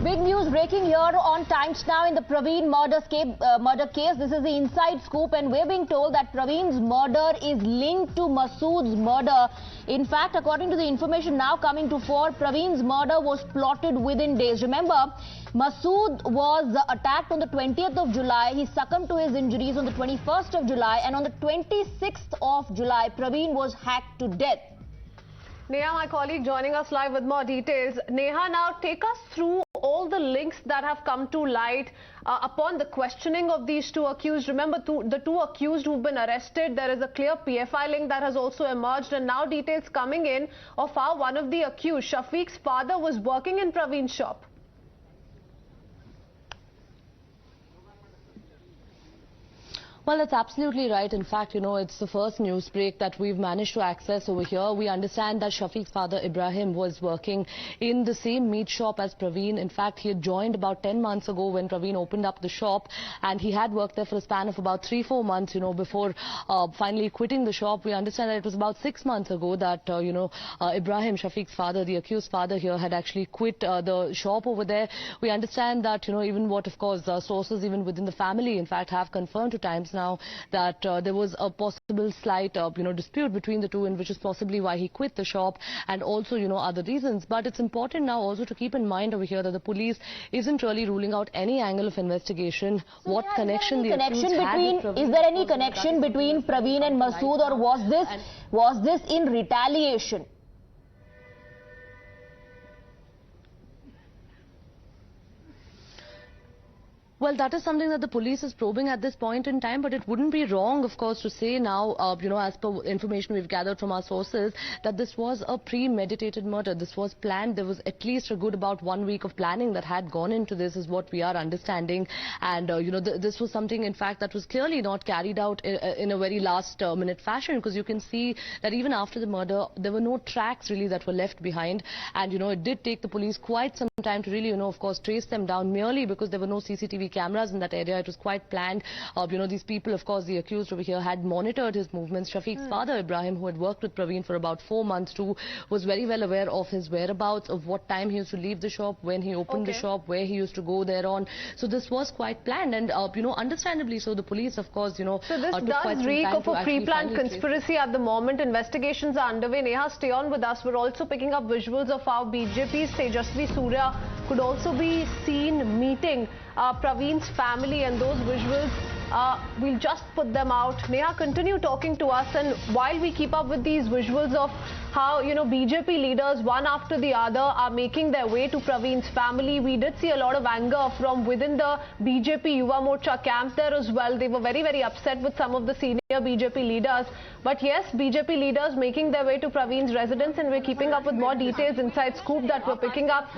Big news breaking here on Times Now in the Praveen murder case. This is the inside scoop, and we're being told that Praveen's murder is linked to Masood's murder. In fact, according to the information now coming to fore, Praveen's murder was plotted within days. Remember, Masood was attacked on the 20th of July. He succumbed to his injuries on the 21st of July, and on the 26th of July, Praveen was hacked to death. Neha, my colleague, joining us live with more details. Neha, now take us through all the links that have come to light upon the questioning of these two accused. Remember, the two accused who've been arrested, there is a clear PFI link that has also emerged, and now details coming in of how one of the accused, Shafique's father, was working in Praveen's shop. Well, that's absolutely right. In fact, it's the first news break that we've managed to access over here. We understand that Shafique's father, Ibrahim, was working in the same meat shop as Praveen. In fact, he had joined about 10 months ago when Praveen opened up the shop, and he had worked there for a span of about 3-4 months, before finally quitting the shop. We understand that it was about 6 months ago that, Ibrahim, Shafique's father, the accused father here, had actually quit the shop over there. We understand that, even what, of course, sources even within the family, in fact, have confirmed to Times Now that there was a possible slight dispute between the two, and which is possibly why he quit the shop, and also other reasons. But it's important now also to keep in mind over here that the police isn't really ruling out any angle of investigation. So what connection the accused had with Praveen? Is there any connection between Praveen and Masood, or was this in retaliation? Well, that is something that the police is probing at this point in time, but it wouldn't be wrong, of course, to say now, as per information we've gathered from our sources, that this was a premeditated murder. This was planned. There was at least a good about 1 week of planning that had gone into this, is what we are understanding. And, this was something, in fact, that was clearly not carried out in a very last-minute fashion, because you can see that even after the murder, there were no tracks really that were left behind. And, it did take the police quite some time to really, of course, trace them down, merely because there were no CCTV cameras in that area. It was quite planned. These people, of course, the accused over here, had monitored his movements. Shafique's father, Ibrahim, who had worked with Praveen for about 4 months too, was very well aware of his whereabouts, of what time he used to leave the shop, when he opened the shop, where he used to go there on. So this was quite planned, and understandably so, the police, of course, so this does reek of a pre-planned conspiracy at the moment. Investigations are underway. Neha, stay on with us. We're also picking up visuals of how BJP's Tejasvi Surya could also be seen meeting Praveen's family, and those visuals, we'll just put them out. Neha, continue talking to us, and while we keep up with these visuals of how, BJP leaders, one after the other, are making their way to Praveen's family, we did see a lot of anger from within the BJP Yuva Morcha camp there as well. They were very, very upset with some of the senior BJP leaders. But yes, BJP leaders making their way to Praveen's residence, and we're keeping up with more details inside scoop that we're picking up.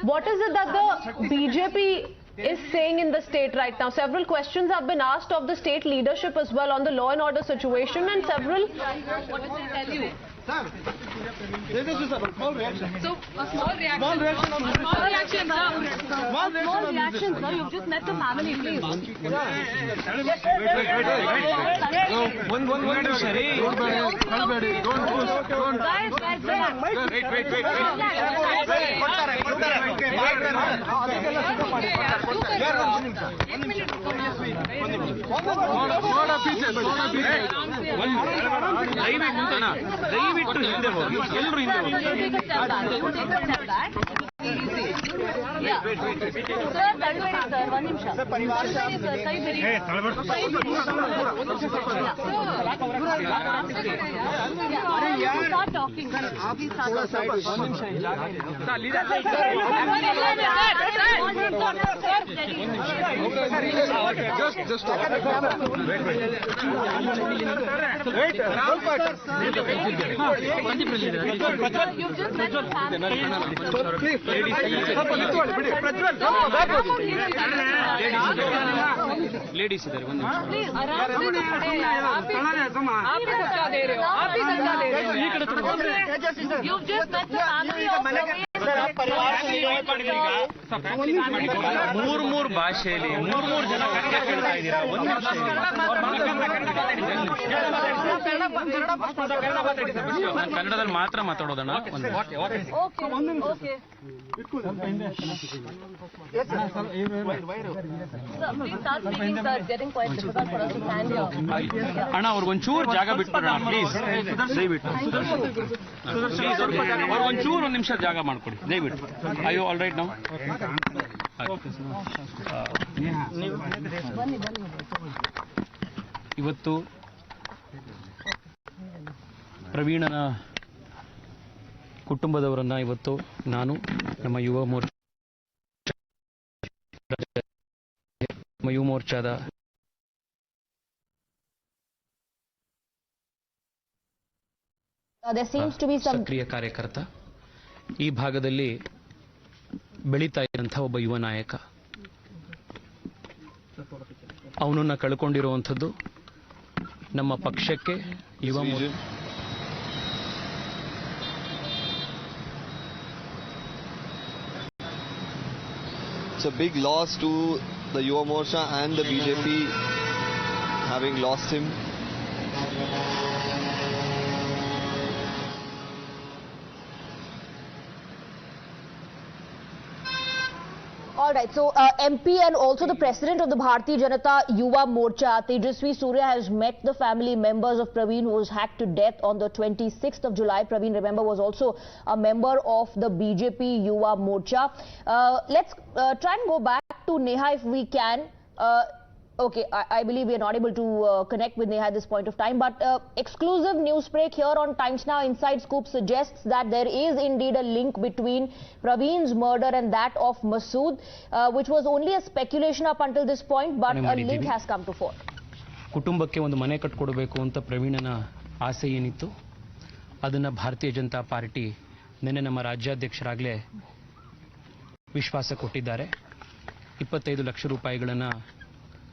What is it that the BJP is saying in the state right now? Several questions have been asked of the state leadership as well on the law and order situation, and several... What did they tell you? Sir, this is a small reaction. So, a small reaction. Small reaction. Small reaction, sir. Small reaction, sir. You've just met the family, please. Wait. One Shari. Don't Guys. ದಯವಿಟ್ಟು ಹಿಂದೆ ಹೋಗಿ ಎಲ್ಲರೂ ಹಿಂದೆ ladies इधर ಮೂರು ಭಾಷೆಯಲ್ಲಿ ಮೂರು ಜನ ಕೇಳ್ತಾ ಇದ್ದೀರಾ ಕನ್ನಡದಲ್ಲಿ ಮಾತ್ರ ಮಾತಾಡೋದಣ್ಣ Please start speaking, sir. It's getting quite difficult for us to stand here. ಅಣ್ಣ ಅವ್ರಿಗೊಂಚೂರು ಜಾಗ ಬಿಟ್ಬಿಡೋಣ ಪ್ಲೀಸ್ ದಯವಿಟ್ಟು ಅವ್ರಿಗೊಂಚೂರು ಒಂದು ನಿಮಿಷ ಜಾಗ ಮಾಡ್ಕೊಡಿ ದಯವಿಟ್ಟು ಅಯ್ಯೋ ಆಲ್ ರೈಟ್ ನಾವು ಇವತ್ತು ಪ್ರವೀಣನ ಕುಟುಂಬದವರನ್ನ ಇವತ್ತು ನಾನು ನಮ್ಮ ಯುವ ಮೋರ್ಚಾದ there seems to be some ಸಕ್ರಿಯ ಕಾರ್ಯಕರ್ತ ಈ ಭಾಗದಲ್ಲಿ ಬೆಳೀತಾ ಇದ್ದಂಥ ಒಬ್ಬ ಯುವ ನಾಯಕ ಅವನನ್ನ ಕಳ್ಕೊಂಡಿರುವಂಥದ್ದು ನಮ್ಮ ಪಕ್ಷಕ್ಕೆ ಯುವ It's a big loss to the Yuva Morcha and the BJP having lost him. All right, so MP and also the president of the Bharatiya Janata Yuva Morcha, Tejasvi Surya, has met the family members of Praveen, who was hacked to death on the 26th of July. Praveen, remember, was also a member of the BJP Yuva Morcha. Let's try and go back to Neha if we can. Okay, I believe we are not able to connect with Neha at this point of time, but exclusive news break here on Times Now Inside Scoop suggests that there is indeed a link between Praveen's murder and that of Masood, which was only a speculation up until this point, but a link has come to fore. ಕುಟುಂಬಕ್ಕೆ ಒಂದು ಮನೆ ಕಟ್ಟಿಕೊಡಬೇಕು ಅಂತ ಪ್ರವೀಣನ ಆಸೆ ಏನಿತ್ತು ಅದನ್ನ ಭಾರತೀಯ Janata party ನಿನ್ನೆ ನಮ್ಮ ರಾಜ್ಯಾಧ್ಯಕ್ಷರಾಗಲೇ ವಿಶ್ವಾಸ ಕೊಟ್ಟಿದ್ದಾರೆ. 25 ಲಕ್ಷ ರೂಪಾಯಿಗಳನ್ನು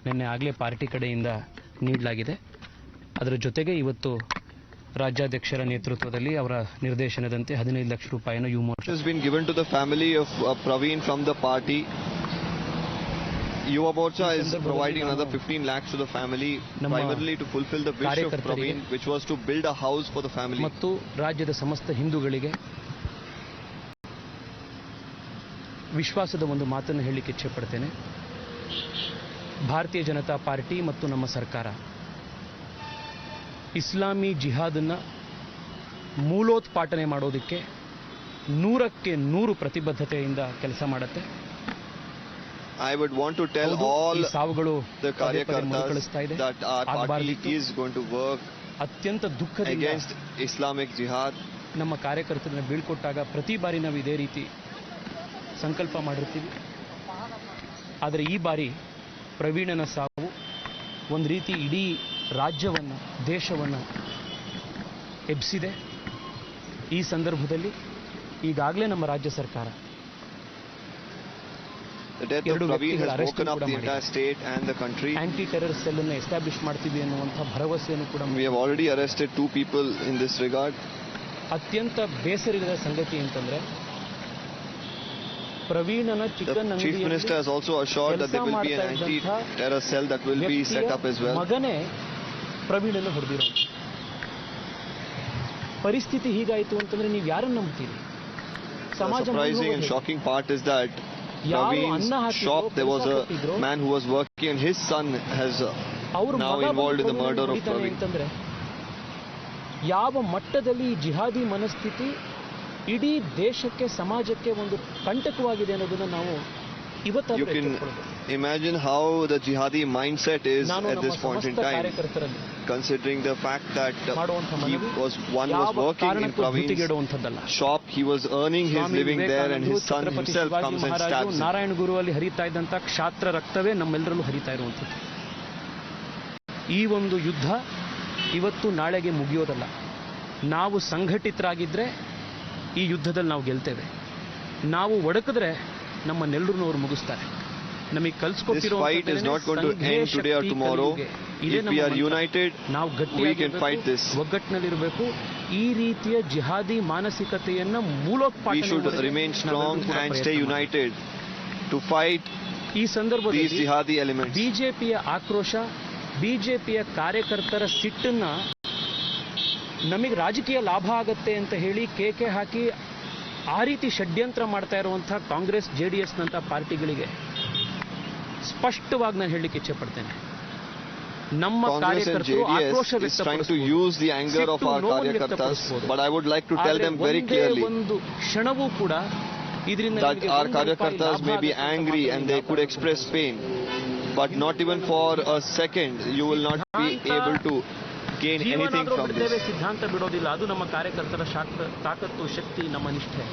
ನಿನ್ನೆ ಆಗಲೇ ಪಾರ್ಟಿ ಕಡೆಯಿಂದ ನೀಡಲಾಗಿದೆ. ಅದರ ಜೊತೆಗೆ ಇವತ್ತು ರಾಜ್ಯಾಧ್ಯಕ್ಷರ ನೇತೃತ್ವದಲ್ಲಿ ಅವರ ನಿರ್ದೇಶನದಂತೆ 15 ಲಕ್ಷ ರೂಪಾಯಿಯನ್ನು Yuva Morcha has been given to the family of Praveen from the party. Yuva Morcha is providing another 15 lakhs to the family primarily to fulfill the wish of Praveen, which was to build a house for the family. ಮತ್ತು ರಾಜ್ಯದ ಸಮಸ್ತ ಹಿಂದೂಗಳಿಗೆ ವಿಶ್ವಾಸದ ಒಂದು ಮಾತನ್ನು ಹೇಳಲಿಕ್ಕೆ ಇಚ್ಛೆ ಪಡ್ತೇನೆ. ಭಾರತೀಯ ಜನತಾ ಪಾರ್ಟಿ ಮತ್ತು ನಮ್ಮ ಸರ್ಕಾರ ಇಸ್ಲಾಮಿ ಜಿಹಾದನ್ನು ಮೂಲೋತ್ಪಾಟನೆ ಮಾಡೋದಕ್ಕೆ 100ಕ್ಕೆ 100 ಪ್ರತಿಬದ್ಧತೆಯಿಂದ ಕೆಲಸ ಮಾಡುತ್ತೆ. I would want to tell all ಸಾವುಗಳು the karyakartas that our party is going to work ಅತ್ಯಂತ ದುಃಖದಿಂದ against Islamic jihad. ನಮ್ಮ ಕಾರ್ಯಕರ್ತರನ್ನು ಬೀಳ್ಕೊಟ್ಟಾಗ ಪ್ರತಿ ಬಾರಿ ನಾವು ಇದೇ ರೀತಿ ಸಂಕಲ್ಪ ಮಾಡಿರ್ತೀವಿ. ಆದರೆ ಈ ಬಾರಿ ಪ್ರವೀಣನ ಸಾವು ಒಂದು ರೀತಿ ಇಡೀ ರಾಜ್ಯವನ್ನು ದೇಶವನ್ನು ಎಬ್ಬಿಸಿದೆ. ಈ ಸಂದರ್ಭದಲ್ಲಿ ಈಗಾಗಲೇ ನಮ್ಮ ರಾಜ್ಯ ಸರ್ಕಾರ ಆಂಟಿ ಟೆರರ್ ಸೆಲ್ ಅನ್ನು ಎಸ್ಟಾಬ್ಲಿಷ್ ಮಾಡ್ತೀವಿ ಅನ್ನುವಂಥ ಭರವಸೆಯನ್ನು ಕೂಡ we have already arrested 2 people in this regard. ಅತ್ಯಂತ ಬೇಸರದ ಸಂಗತಿ ಅಂತಂದ್ರೆ ಪ್ರವೀಣನ chicken Chief Minister has also assured that there will be an anti-terror cell that will be set up as well. ಮಗನೇ ಪ್ರವೀಣನ ಹೊಡೆದಿರೋ ಪರಿಸ್ಥಿತಿ ಹೀಗಾಯಿತು ಅಂತಂದ್ರೆ ನೀವು ಯಾರನ್ನು ನಂಬ್ತೀರಿ? The surprising and shocking part is that Praveen's shop, there was a man who was working and his son has now involved in the murder of Praveen. ಯಾವ ಮಟ್ಟದಲ್ಲಿ ಜಿಹಾದಿ ಮನಸ್ಥಿತಿ ಇಡೀ ದೇಶಕ್ಕೆ ಸಮಾಜಕ್ಕೆ ಒಂದು ಕಂಟಕವಾಗಿದೆ ಅನ್ನೋದನ್ನ ನಾವು ಇವತ್ತು You can imagine how the jihadi mindset is at this point in time, considering the fact that one was working in Praveen's shop, he was earning his living there, and his son himself comes and stabs him. Narayana Guru ಅಲ್ಲಿ ಹರಿತಾ ಇದ್ದಂತ ಕ್ಷಾತ್ರ ರಕ್ತವೇ ನಮ್ಮೆಲ್ಲರಲ್ಲೂ ಹರಿತಾ ಇರುವಂಥದ್ದು. ಈ ಒಂದು ಯುದ್ಧ ಇವತ್ತು ನಾಳೆಗೆ ಮುಗಿಯೋದಲ್ಲ. ನಾವು ಸಂಘಟಿತರಾಗಿದ್ದರೆ ಈ ಯುದ್ಧದಲ್ಲಿ ನಾವು ಗೆಲ್ತೇವೆ. ನಾವು ಒಡಕಿದ್ರೆ ನಮ್ಮನ್ನೆಲ್ಲರನ್ನೂ ಅವರು ಮುಗಿಸ್ತಾರೆ. ನಮಗೆ ಕಲಿಸ್ಕೊಟ್ಟಿರೋ This fight is not going to end today or tomorrow. If we are united, we can fight this. ಒಗ್ಗಟ್ಟಿನಲ್ಲಿರಬೇಕು. ಈ ರೀತಿಯ jihadi ಮಾನಸಿಕತೆಯನ್ನು ಮೂಲೋತ್ಪಾಟನೆ We should remain strong and stay united to fight ಈ ಸಂದರ್ಭದಲ್ಲಿ these jihadi elements. ಬಿಜೆಪಿಯ ಆಕ್ರೋಶ, ಬಿಜೆಪಿಯ ಕಾರ್ಯಕರ್ತರ ಸಿಟ್ಟನ್ನ ನಮಗೆ ರಾಜಕೀಯ ಲಾಭ ಆಗತ್ತೆ ಅಂತ ಹೇಳಿ ಕೇಕೆ ಹಾಕಿ ಆ ರೀತಿ ಷಡ್ಯಂತ್ರ ಮಾಡ್ತಾ ಇರುವಂತಹ ಕಾಂಗ್ರೆಸ್ ಜೆಡಿಎಸ್ ನಂತ ಪಾರ್ಟಿಗಳಿಗೆ ಸ್ಪಷ್ಟವಾಗಿ ನಾನು ಹೇಳಲಿಕ್ಕೆ ಇಚ್ಛೆ ಪಡ್ತೇನೆ. ನಮ್ಮ ಕಾರ್ಯಕರ್ತರು ಆಕ್ರೋಶ ಒಂದು ಕ್ಷಣವೂ ಕೂಡ ಇದರಿಂದ our karyakartas may be angry and they could express pain, but not even for a second you will not be able to gain anything from this. ಸಿದ್ಧಾಂತ ಬಿಡೋದಿಲ್ಲ. ಅದು ನಮ್ಮ ಕಾರ್ಯಕರ್ತರ ತಾಕತ್ತು, ಶಕ್ತಿ, ನಮ್ಮ ನಿಷ್ಠೆ.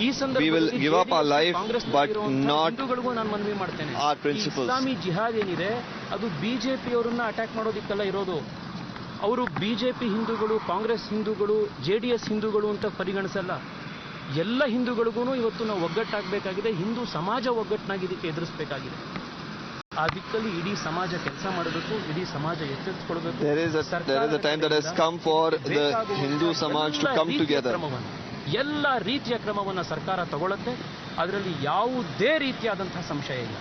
ಈ We will give up our life but not ನಾನು ಮನವಿ ಮಾಡ್ತೇನೆ. our principles. ಇಸ್ಲಾಮಿ ಜಿಹಾದ್ ಏನಿದೆ ಅದು ಬಿಜೆಪಿ ಅವರನ್ನ ಅಟ್ಯಾಕ್ ಮಾಡೋದಿಕ್ಕಲ್ಲ ಇರೋದು. ಅವರು ಬಿಜೆಪಿ ಹಿಂದೂಗಳು, ಕಾಂಗ್ರೆಸ್ ಹಿಂದೂಗಳು, ಜೆಡಿಎಸ್ ಹಿಂದೂಗಳು ಅಂತ ಪರಿಗಣಿಸಲ್ಲ. ಎಲ್ಲ ಹಿಂದೂಗಳಿಗೂ ಇವತ್ತು ನಾವು ಒಗ್ಗಟ್ಟಾಗಬೇಕಾಗಿದೆ. ಹಿಂದೂ ಸಮಾಜ ಒಗ್ಗಟ್ಟನಾಗಿ ಇದಕ್ಕೆ ಎದುರಿಸಬೇಕಾಗಿದೆ. ಆ ದಿಕ್ಕಲ್ಲಿ ಇಡೀ ಸಮಾಜ ಕೆಲಸ ಮಾಡಬೇಕು, ಇಡೀ ಸಮಾಜ ಎಚ್ಚೆತ್ತುಕೊಳ್ಬೇಕು. There is a time that has come for the Hindu Samaj to come together. ಎಲ್ಲ ರೀತಿಯ ಕ್ರಮವನ್ನು ಸರ್ಕಾರ ತಗೊಳ್ಳುತ್ತೆ. ಅದರಲ್ಲಿ ಯಾವುದೇ ರೀತಿಯಾದಂತಹ ಸಂಶಯ ಇಲ್ಲ.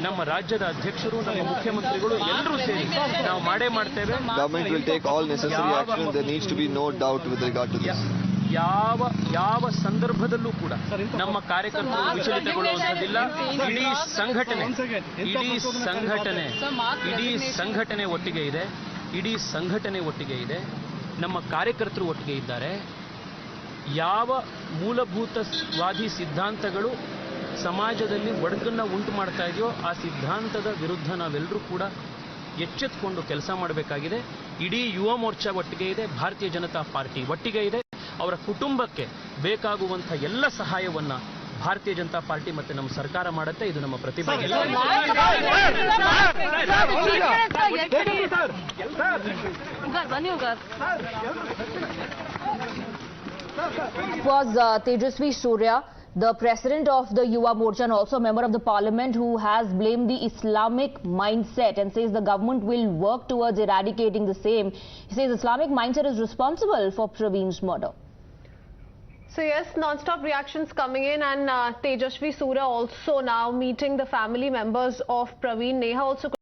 ನಮ್ಮ ರಾಜ್ಯದ ಅಧ್ಯಕ್ಷರು, ನಮ್ಮ ಮುಖ್ಯಮಂತ್ರಿಗಳು ಎಲ್ಲರೂ ಸೇರಿ ನಾವು ಮಾಡ್ತೇವೆ. Government will take all necessary action. There needs to be no doubt with regard to this. ಯಾವ ಸಂದರ್ಭದಲ್ಲೂ ಕೂಡ ನಮ್ಮ ಕಾರ್ಯಕರ್ತರು ವಿಚಲಿತಗೊಳ್ಳುವಂಥದ್ದಿಲ್ಲ. ಇಡೀ ಸಂಘಟನೆ ಒಟ್ಟಿಗೆ ಇದೆ. ಇಡೀ ಸಂಘಟನೆ ಒಟ್ಟಿಗೆ ಇದೆ. ನಮ್ಮ ಕಾರ್ಯಕರ್ತರು ಒಟ್ಟಿಗೆ ಇದ್ದಾರೆ. ಯಾವ ಮೂಲಭೂತವಾದಿ ಸಿದ್ಧಾಂತಗಳು ಸಮಾಜದಲ್ಲಿ ಒಡಕನ್ನು ಉಂಟು ಮಾಡ್ತಾ ಇದೆಯೋ ಆ ಸಿದ್ಧಾಂತದ ವಿರುದ್ಧ ನಾವೆಲ್ಲರೂ ಕೂಡ ಎಚ್ಚೆತ್ತುಕೊಂಡು ಕೆಲಸ ಮಾಡಬೇಕಾಗಿದೆ. ಇಡೀ ಯುವ ಮೋರ್ಚಾ ಒಟ್ಟಿಗೆ ಇದೆ. ಭಾರತೀಯ ಜನತಾ ಪಾರ್ಟಿ ಒಟ್ಟಿಗೆ ಇದೆ. ಅವರ ಕುಟುಂಬಕ್ಕೆ ಬೇಕಾಗುವಂಥ ಎಲ್ಲ ಸಹಾಯವನ್ನ ಭಾರತೀಯ ಜನತಾ ಪಾರ್ಟಿ ಮತ್ತೆ ನಮ್ಮ ಸರ್ಕಾರ ಮಾಡುತ್ತೆ. ಇದು ನಮ್ಮ ಪ್ರತಿಭೆ. Was Tejasvi Surya, the president of the Yuva Morcha and also a member of the parliament, who has blamed the Islamic mindset and says the government will work towards eradicating the same. He says Islamic mindset is responsible for Praveen's murder. So yes, non-stop reactions coming in, and Tejasvi Surya also now meeting the family members of Praveen. Neha also